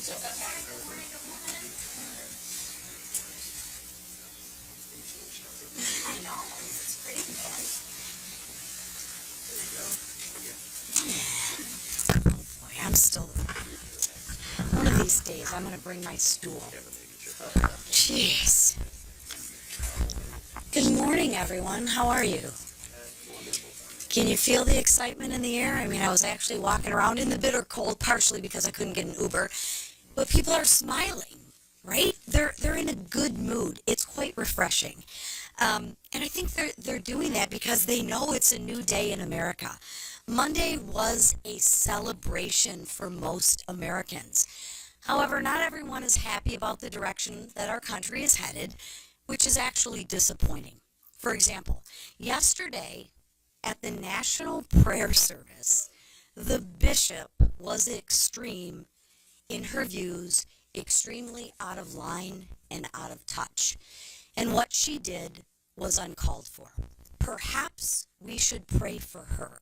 I know, it's pretty fun. Boy, I'm still. One of these days, I'm going to bring my stool. Jeez. Good morning, everyone. How are you? Can you feel the excitement in the air? I mean, I was actually walking around in the bitter cold, partially because I couldn't get an Uber, but people are smiling, right? They're in a good mood. It's quite refreshing. And I think they're doing that because they know it's a new day in America. Monday was a celebration for most Americans. However, not everyone is happy about the direction that our country is headed, which is actually disappointing. For example, yesterday at the National Prayer Service, the bishop was extreme in her views, extremely out of line and out of touch. And what she did was uncalled for. Perhaps we should pray for her.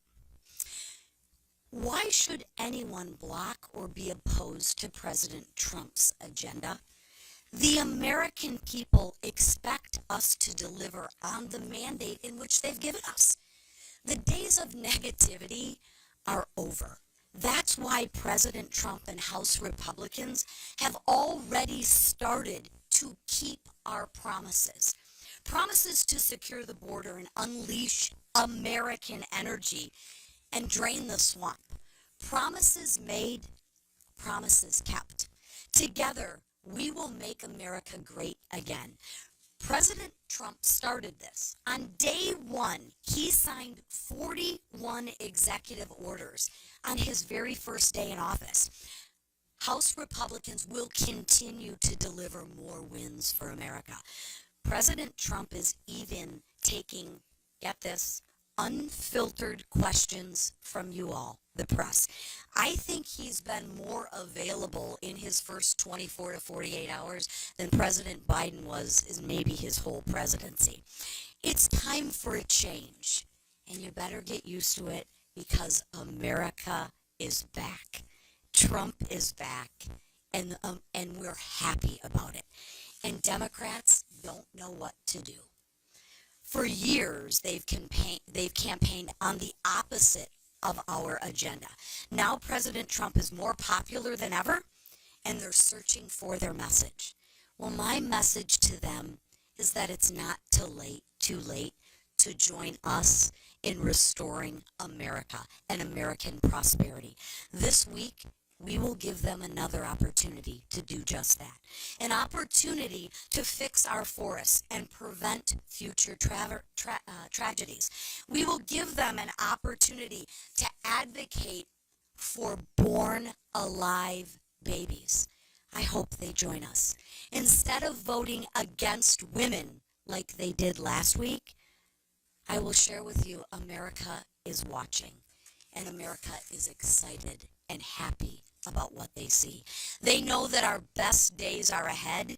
Why should anyone block or be opposed to President Trump's agenda? The American people expect us to deliver on the mandate in which they've given us. The days of negativity are over. That's why President Trump and House Republicans have already started to keep our promises. Promises to secure the border and unleash American energy and drain the swamp. Promises made, promises kept. Together, we will make America great again. President Trump started this. On day one, he signed 41 executive orders on his very first day in office. House Republicans will continue to deliver more wins for America. President Trump is even taking, get this, unfiltered questions from you all, the press. I think he's been more available in his first 24 to 48 hours than President Biden was in maybe his whole presidency. It's time for a change, and you better get used to it because America is back. Trump is back, and we're happy about it. And Democrats don't know what to do. For years, they've campaigned on the opposite of our agenda. Now President Trump is more popular than ever, and they're searching for their message. Well, my message to them is that it's not too late to join us in restoring America and American prosperity. This week, we will give them another opportunity to do just that. An opportunity to fix our forests and prevent future tragedies. We will give them an opportunity to advocate for born alive babies. I hope they join us. Instead of voting against women like they did last week, I will share with you America is watching, and America is excited and happy about what they see. They know that our best days are ahead.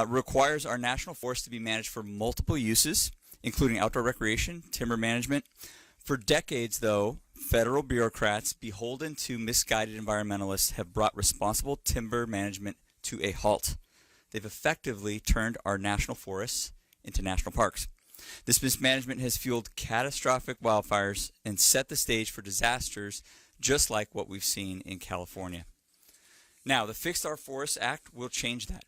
Requires our national forest to be managed for multiple uses, including outdoor recreation, timber management. For decades, though, federal bureaucrats beholden to misguided environmentalists have brought responsible timber management to a halt. They've effectively turned our national forests into national parks. This mismanagement has fueled catastrophic wildfires and set the stage for disasters just like what we've seen in California. Now, the Fix Our Forests Act will change that.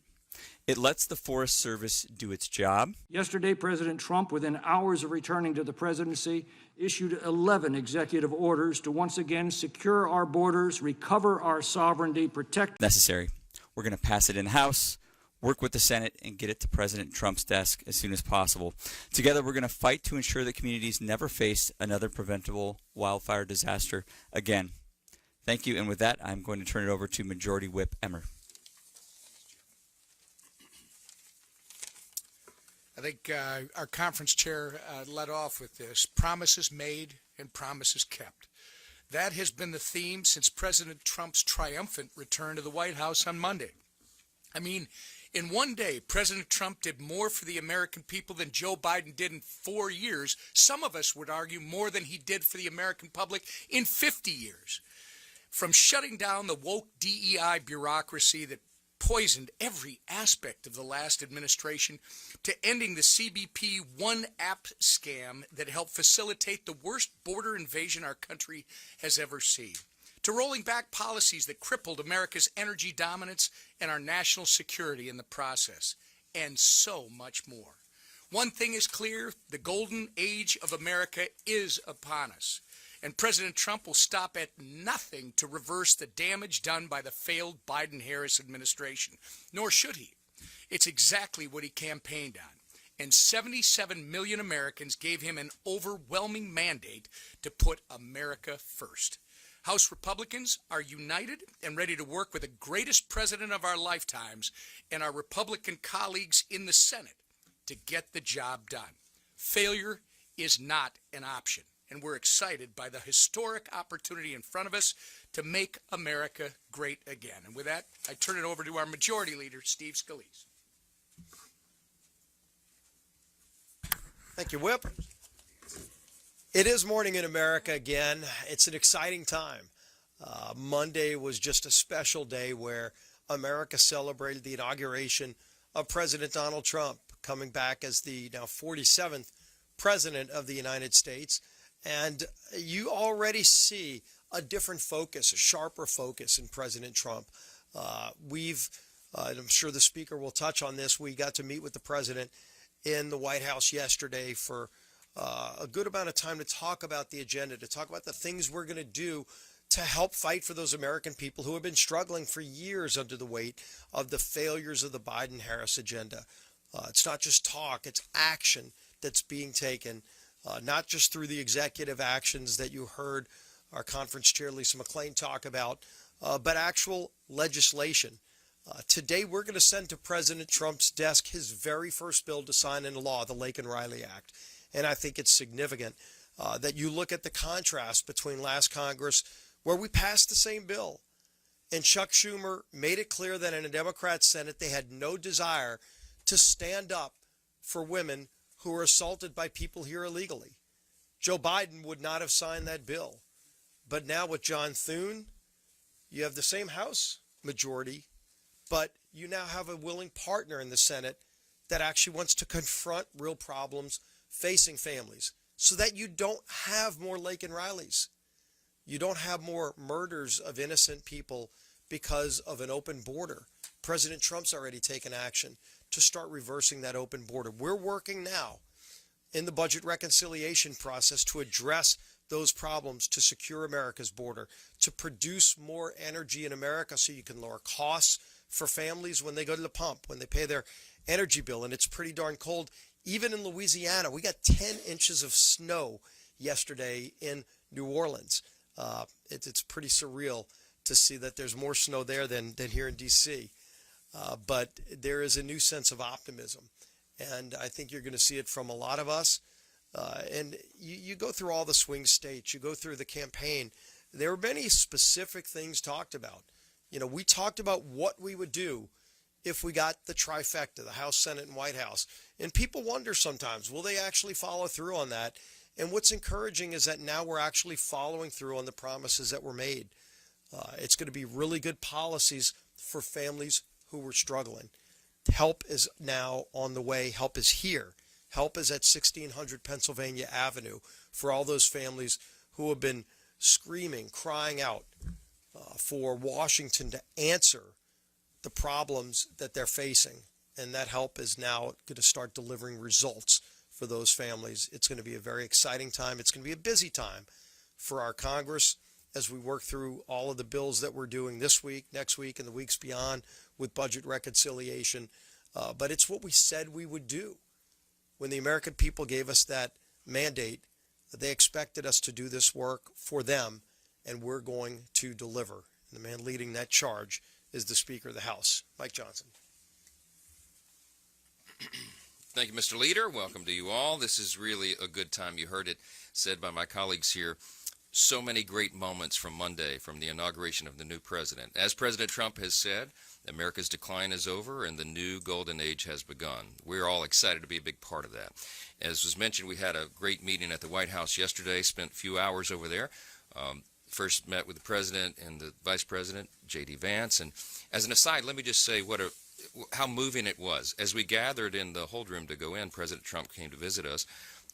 It lets the Forest Service do its job. Yesterday, President Trump, within hours of returning to the presidency, issued 11 executive orders to once again secure our borders, recover our sovereignty, protect. Necessary. We're going to pass it in the House. We're work with the Senate, and get it to President Trump's desk as soon as possible. Together, we're going to fight to ensure that communities never face another preventable wildfire disaster again. Thank you, and with that, I'm going to turn it over to Majority Whip Emmer. I think our conference chair led off with this: promises made and promises kept. That has been the theme since President Trump's triumphant return to the White House on Monday. I mean, in one day, President Trump did more for the American people than Joe Biden did in 4 years. Some of us would argue more than he did for the American public in 50 years. From shutting down the woke DEI bureaucracy that poisoned every aspect of the last administration, to ending the CBP One App scam that helped facilitate the worst border invasion our country has ever seen, to rolling back policies that crippled America's energy dominance and our national security in the process, and so much more. One thing is clear: the golden age of America is upon us. And President Trump will stop at nothing to reverse the damage done by the failed Biden-Harris administration, nor should he. It's exactly what he campaigned on. And 77 million Americans gave him an overwhelming mandate to put America first. House Republicans are united and ready to work with the greatest president of our lifetimes and our Republican colleagues in the Senate to get the job done. Failure is not an option, and we're excited by the historic opportunity in front of us to make America great again. And with that, I turn it over to our Majority Leader, Steve Scalise. Thank you, Whip. It is morning in America again. It's an exciting time. Monday was just a special day where America celebrated the inauguration of President Donald Trump, coming back as the now 47th President of the United States. And you already see a different focus, a sharper focus in President Trump. And I'm sure the speaker will touch on this, we got to meet with the president in the White House yesterday for a good amount of time to talk about the agenda, to talk about the things we're going to do to help fight for those American people who have been struggling for years under the weight of the failures of the Biden-Harris agenda. It's not just talk, it's action that's being taken. Not just through the executive actions that you heard our conference chair, Lisa McClain, talk about, but actual legislation. Today, we're going to send to President Trump's desk his very first bill to sign into law, the Lake and Riley Act. And I think it's significant that you look at the contrast between last Congress, where we passed the same bill, and Chuck Schumer made it clear that in a Democrat Senate, they had no desire to stand up for women who were assaulted by people here illegally. Joe Biden would not have signed that bill. But now with John Thune, you have the same House majority, but you now have a willing partner in the Senate that actually wants to confront real problems facing families so that you don't have more Lake and Rileys. You don't have more murders of innocent people because of an open border. President Trump's already taken action to start reversing that open border. We're working now in the budget reconciliation process to address those problems, to secure America's border, to produce more energy in America so you can lower costs for families when they go to the pump, when they pay their energy bill. And it's pretty darn cold. Even in Louisiana, we got 10 inches of snow yesterday in New Orleans. It's pretty surreal to see that there's more snow there than here in D.C. But there is a new sense of optimism, and I think you're going to see it from a lot of us. And you go through all the swing states, you go through the campaign. There were many specific things talked about. You know, we talked about what we would do if we got the trifecta, the House, Senate, and White House. And people wonder sometimes, will they actually follow through on that? And what's encouraging is that now we're actually following through on the promises that were made. It's going to be really good policies for families who were struggling. Help is now on the way. Help is here. Help is at 1600 Pennsylvania Avenue for all those families who have been screaming, crying out for Washington to answer the problems that they're facing. And that help is now going to start delivering results for those families. It's going to be a very exciting time. It's going to be a busy time for our Congress as we work through all of the bills that we're doing this week, next week, and the weeks beyond with budget reconciliation. But it's what we said we would do. When the American people gave us that mandate, they expected us to do this work for them, and we're going to deliver. And the man leading that charge is the Speaker of the House, Mike Johnson. Thank you, Mr. Leader. Welcome to you all. This is really a good time. You heard it said by my colleagues here. So many great moments from Monday, from the inauguration of the new president. As President Trump has said, America's decline is over and the new golden age has begun. We're all excited to be a big part of that. As was mentioned, we had a great meeting at the White House yesterday, spent a few hours over there. First met with the president and the vice president, J.D. Vance. And as an aside, let me just say how moving it was. As we gathered in the hold room to go in, President Trump came to visit us.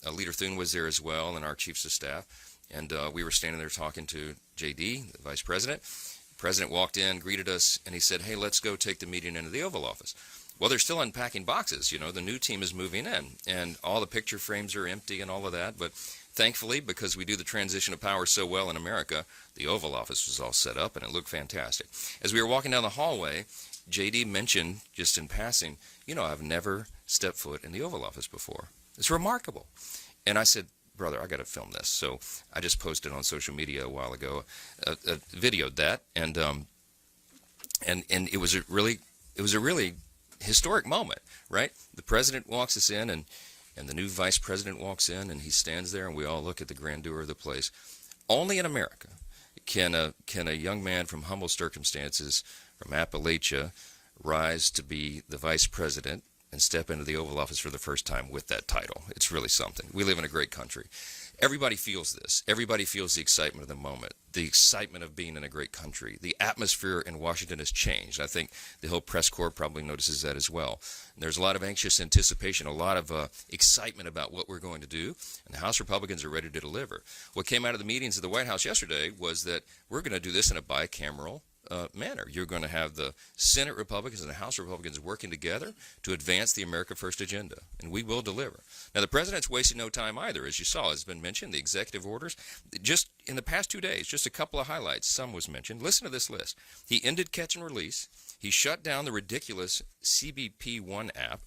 Leader Thune was there as well, and our chiefs of staff. And we were standing there talking to J.D., the vice president. The president walked in, greeted us, and he said, hey, let's go take the meeting into the Oval Office. Well, they're still unpacking boxes. You know, the new team is moving in, and all the picture frames are empty and all of that. But thankfully, because we do the transition of power so well in America, the Oval Office was all set up, and it looked fantastic. As we were walking down the hallway, J.D. mentioned, just in passing, you know, I've never stepped foot in the Oval Office before. It's remarkable. And I said, brother, I got to film this. So I just posted on social media a while ago, videoed that, and it was a really historic moment, right? The president walks us in, and the new vice president walks in, and he stands there, and we all look at the grandeur of the place. Only in America can a young man from humble circumstances, from Appalachia, rise to be the vice president and step into the Oval Office for the first time with that title. It's really something. We live in a great country. Everybody feels this. Everybody feels the excitement of the moment, the excitement of being in a great country. The atmosphere in Washington has changed. I think the whole press corps probably notices that as well. And there's a lot of anxious anticipation, a lot of excitement about what we're going to do, and the House Republicans are ready to deliver. What came out of the meetings at the White House yesterday was that we're going to do this in a bicameral manner. You're going to have the Senate Republicans and the House Republicans working together to advance the America First agenda, and we will deliver. Now, the president's wasting no time either. As you saw, has been mentioned, the executive orders. Just in the past 2 days, just a couple of highlights. Some was mentioned. Listen to this list. He ended catch and release. He shut down the ridiculous CBP-1 app.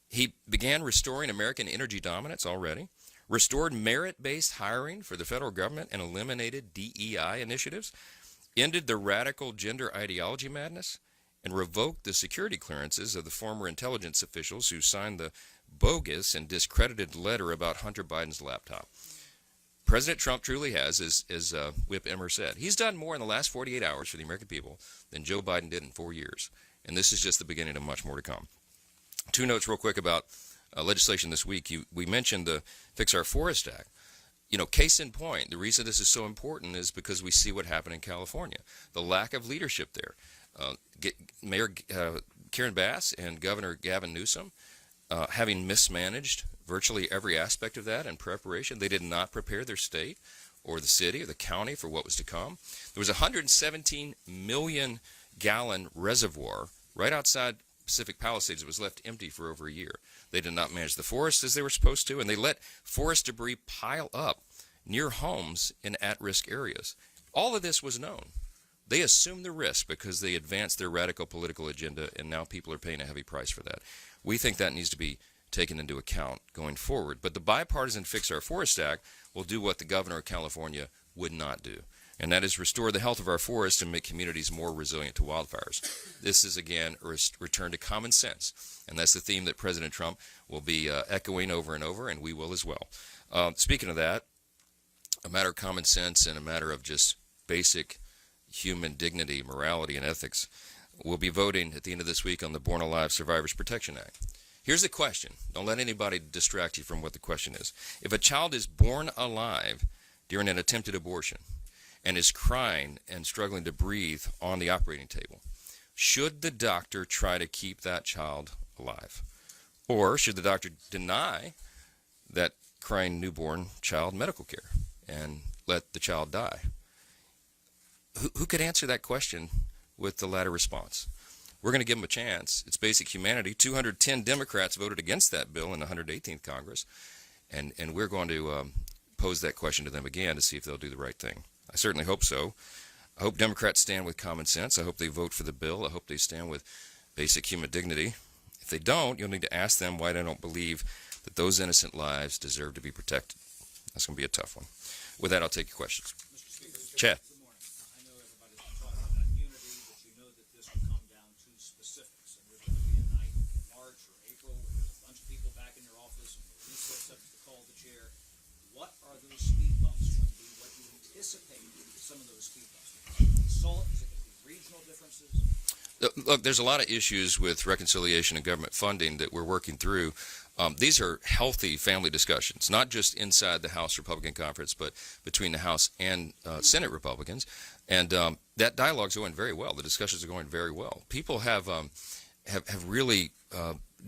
He began restoring American energy dominance already, restored merit-based hiring for the federal government, and eliminated DEI initiatives, ended the radical gender ideology madness, and revoked the security clearances of the former intelligence officials who signed the bogus and discredited letter about Hunter Biden's laptop. President Trump truly has, as Whip Emmer said, he's done more in the last 48 hours for the American people than Joe Biden did in 4 years. And this is just the beginning of much more to come. Two notes real quick about legislation this week. We mentioned the Fix Our Forest Act. You know, case in point, the reason this is so important is because we see what happened in California. The lack of leadership there. Mayor Karen Bass and Governor Gavin Newsom, having mismanaged virtually every aspect of that in preparation. They did not prepare their state or the city or the county for what was to come. There was a 117 million gallon reservoir right outside Pacific Palisades. It was left empty for over a year. They did not manage the forest as they were supposed to, and they let forest debris pile up near homes in at-risk areas. All of this was known. They assumed the risk because they advanced their radical political agenda, and now people are paying a heavy price for that. We think that needs to be taken into account going forward. But the bipartisan Fix Our Forest Act will do what the governor of California would not do, and that is restore the health of our forests and make communities more resilient to wildfires. This is, again, a return to common sense, and that's the theme that President Trump will be echoing over and over, and we will as well. Speaking of that, a matter of common sense and a matter of just basic human dignity, morality, and ethics, we'll be voting at the end of this week on the Born Alive Survivors Protection Act. Here's the question. Don't let anybody distract you from what the question is. If a child is born alive during an attempted abortion and is crying and struggling to breathe on the operating table, should the doctor try to keep that child alive? Or should the doctor deny that crying newborn child medical care and let the child die? Who could answer that question with the latter response? We're going to give them a chance. It's basic humanity. 210 Democrats voted against that bill in the 118th Congress, and we're going to pose that question to them again to see if they'll do the right thing. I certainly hope so. I hope Democrats stand with common sense. I hope they vote for the bill. I hope they stand with basic human dignity. If they don't, you'll need to ask them why they don't believe that those innocent lives deserve to be protected. That's going to be a tough one. With that, I'll take your questions. Chad. Good morning. I know everybody's been talking about unity, but you know that this will come down to specifics. And there's going to be a night in March or April where there's a bunch of people back in your office and you'll recess up to the call of the chair. What are those speed bumps going to be? What do you anticipate some of those speed bumps? Is it going to be regional differences? Look, there's a lot of issues with reconciliation and government funding that we're working through. These are healthy family discussions, not just inside the House Republican Conference, but between the House and Senate Republicans. And that dialogue's going very well. The discussions are going very well. People have really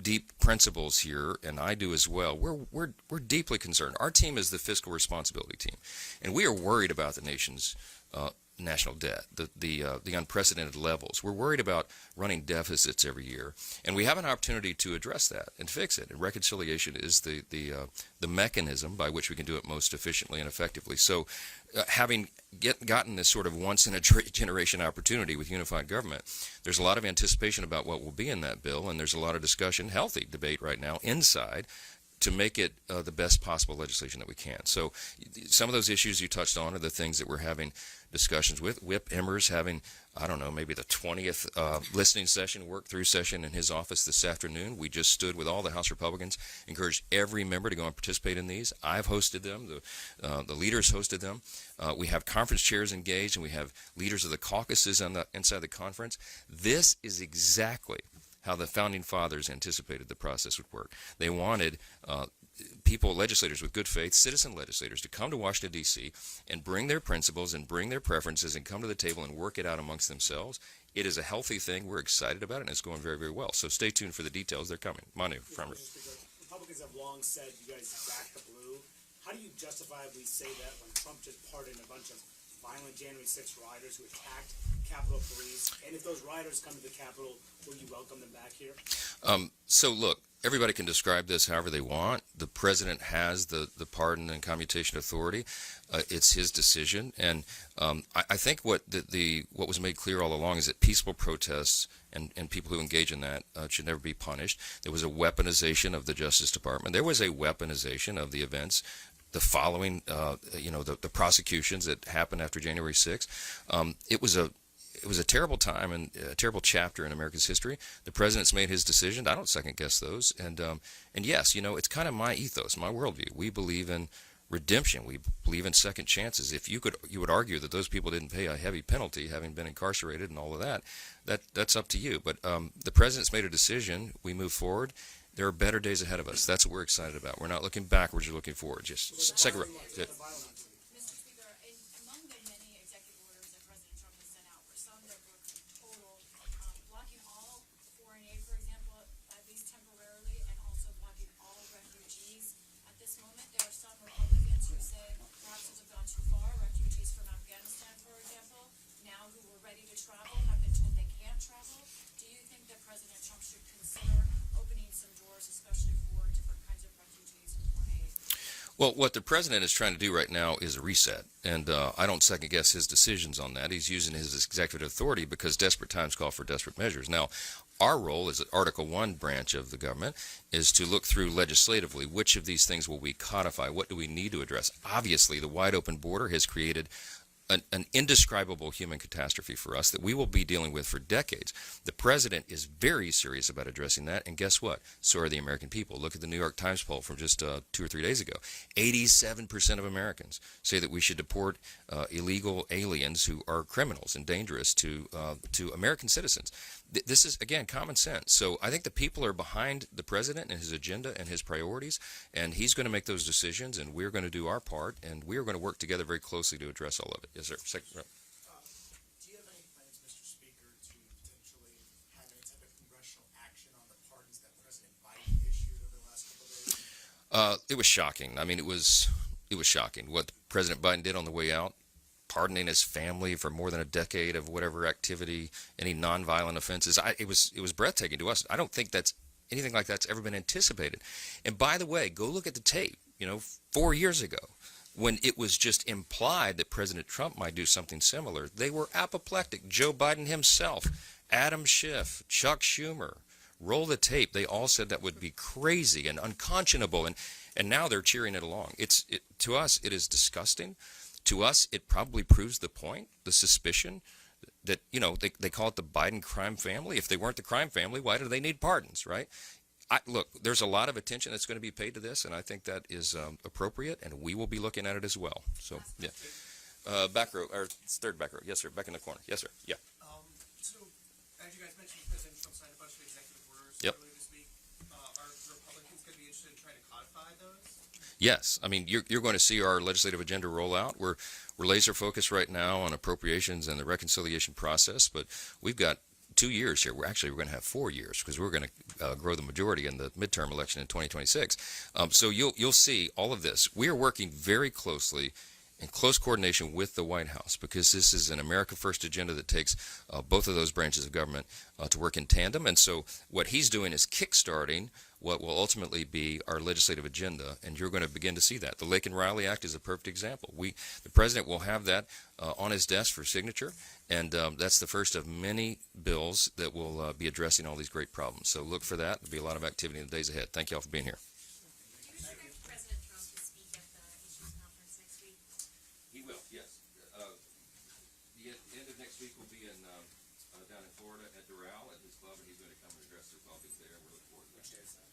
deep principles here, and I do as well. We're deeply concerned. Our team is the fiscal responsibility team, and we are worried about the nation's national debt, the unprecedented levels. We're worried about running deficits every year, and we have an opportunity to address that and fix it. And reconciliation is the mechanism by which we can do it most efficiently and effectively. So, having gotten this sort of once-in-a-generation opportunity with unified government, there's a lot of anticipation about what will be in that bill, and there's a lot of discussion, healthy debate right now inside, to make it the best possible legislation that we can. So some of those issues you touched on are the things that we're having discussions with. Whip Emmer's having, I don't know, maybe the 20th listening session, work-through session in his office this afternoon. We just stood with all the House Republicans, encouraged every member to go and participate in these. I've hosted them. The leaders hosted them. We have conference chairs engaged, and we have leaders of the caucuses inside the conference. This is exactly how the Founding Fathers anticipated the process would work. They wanted people, legislators with good faith, citizen legislators, to come to Washington, D.C. and bring their principles and bring their preferences and come to the table and work it out amongst themselves. It is a healthy thing. We're excited about it, and it's going very, very well. So stay tuned for the details. They're coming. Manu, from Republicans have long said you guys back the blue. How do you justifiably say that when Trump just pardoned a bunch of violent January 6th rioters who attacked Capitol Police? And if those rioters come to the Capitol, will you welcome them back here? So look, everybody can describe this however they want. The president has the pardon and commutation authority. It's his decision, and I think what was made clear all along is that peaceful protests and people who engage in that should never be punished. There was a weaponization of the Justice Department. There was a weaponization of the events. The following, the prosecutions that happened after January 6th, it was a terrible time and a terrible chapter in America's history. The president's made his decision. I don't second guess those. And yes, it's kind of my ethos, my worldview. We believe in redemption. We believe in second chances. If you would argue that those people didn't pay a heavy penalty, having been incarcerated and all of that, that's up to you. But the president's made a decision. We move forward. There are better days ahead of us. That's what we're excited about. We're not looking backwards. We're looking forward. Just second. Mr. Speaker, among the many executive orders that President Trump has sent out, were some that were total, blocking all foreign aid, for example, at least temporarily, and also blocking all refugees. At this moment, there are some Republicans who say perhaps those have gone too far. Refugees from Afghanistan, for example, now who were ready to travel, have been told they can't travel. Do you think that President Trump should consider opening some doors, especially for different kinds of refugees and foreign aid? Well, what the president is trying to do right now is a reset, and I don't second guess his decisions on that. He's using his executive authority because desperate times call for desperate measures. Now, our role as the Article 1 branch of the government is to look through legislatively which of these things will we codify, what do we need to address. Obviously, the wide open border has created an indescribable human catastrophe for us that we will be dealing with for decades. The president is very serious about addressing that, and guess what? So are the American people. Look at the New York Times poll from just 2 or 3 days ago. 87% of Americans say that we should deport illegal aliens who are criminals and dangerous to American citizens. This is, again, common sense. So I think the people are behind the president and his agenda and his priorities, and he's going to make those decisions, and we're going to do our part, and we're going to work together very closely to address all of it. Yes, sir. Second row. Do you have any plans, Mr. Speaker, to potentially have any type of congressional action on the pardons that President Biden issued over the last couple of days? It was shocking. I mean, it was shocking what President Biden did on the way out, pardoning his family for more than a decade of whatever activity, any nonviolent offenses. It was breathtaking to us. I don't think that's anything like that's ever been anticipated. And by the way, go look at the tape. 4 years ago, when it was just implied that President Trump might do something similar, they were apoplectic. Joe Biden himself, Adam Schiff, Chuck Schumer, Roll the tape. They all said that would be crazy and unconscionable, and now they're cheering it along. To us, it is disgusting. To us, it probably proves the point, the suspicion that, they call it the Biden crime family. If they weren't the crime family, why do they need pardons, right? Look, there's a lot of attention that's going to be paid to this, and I think that is appropriate, and we will be looking at it as well. So, yeah. Back row, or third back row. Yes, sir. Back in the corner. Yes, sir. Yeah. So, as you guys mentioned, President Trump signed a bunch of executive orders Yep. earlier this week. Are Republicans going to be interested in trying to codify those? Yes, I mean you're going to see our legislative agenda roll out. We're laser focused right now on appropriations and the reconciliation process, but we've got 2 years here. We're going to have 4 years because we're going to grow the majority in the midterm election in 2026. So you'll see all of this. We are working very closely in close coordination with the White House because this is an America First agenda that takes both of those branches of government to work in tandem. And so what he's doing is kickstarting what will ultimately be our legislative agenda, and you're going to begin to see that. The Lake and Riley Act is a perfect example. The president will have that on his desk for signature, and that's the first of many bills that will be addressing all these great problems. So look for that. There'll be a lot of activity in the days ahead. Thank you all for being here. Do you expect President Trump to speak at the Issues Conference next week? He will, yes. The end of next week will be down in Florida at Doral at his club, and he's going to come and address the Republicans there. We're looking forward to that.